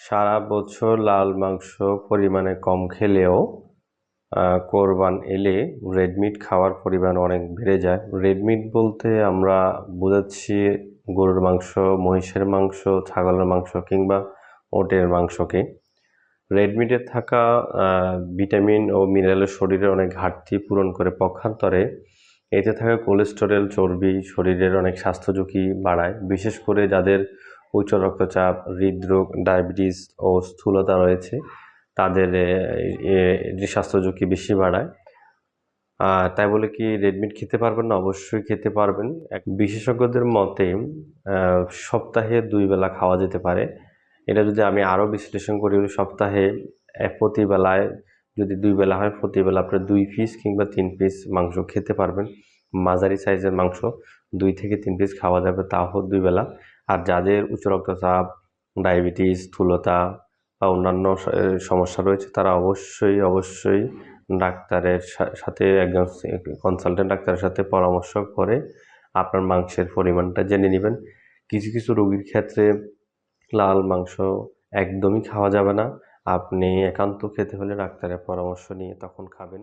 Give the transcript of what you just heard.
সারা বছর লাল মাংস পরিমাণে কম খেলেও কোরবান এলে রেড মিট খাওয়ার পরিমাণ অনেক বেড়ে যায়। রেড মিট বলতে আমরা বোঝাচ্ছি গরুর মাংস, মহিষের মাংস, ছাগলের মাংস কিংবা ওটের মাংসকে। রেড মিটে থাকা ভিটামিন ও মিনারেলের শরীরে অনেক ঘাটতি পূরণ করে, পক্ষান্তরে এতে থাকা কোলেস্টেরল, চর্বি শরীরের অনেক স্বাস্থ্য ঝুঁকি বাড়ায়। বিশেষ করে যাদের উচ্চ রক্তচাপ, হৃদরোগ, ডায়াবেটিস ও স্থূলতা রয়েছে তাদের স্বাস্থ্য ঝুঁকি বেশি বাড়ায়। তাই বলে কি রেড মিট খেতে পারবেন না? অবশ্যই খেতে পারবেন। বিশেষজ্ঞদের মতে সপ্তাহে 2 বেলা খাওয়া যেতে পারে। এটা যদি আমি আরও বিশ্লেষণ করি, সপ্তাহে প্রতি বেলায় যদি 2 বেলা হয়, প্রতি বেলা আপনার 2 পিস কিংবা 3 পিস মাংস খেতে পারবেন। মাঝারি সাইজের মাংস 2 থেকে 3 পিস খাওয়া যাবে, তাও 2 বেলা। আর যাদের উচ্চ রক্তচাপ, ডায়াবেটিস, স্থূলতা বা অন্যান্য সমস্যা রয়েছে তারা অবশ্যই ডাক্তারের সাথে, একজন কনসালটেন্ট ডাক্তারের সাথে পরামর্শ করে আপনার মাংসের পরিমাণটা জেনে নেবেন। কিছু রোগীর ক্ষেত্রে লাল মাংস একদমই খাওয়া যাবে না। আপনি একান্ত খেতে হলে ডাক্তারের পরামর্শ নিয়ে তখন খাবেন।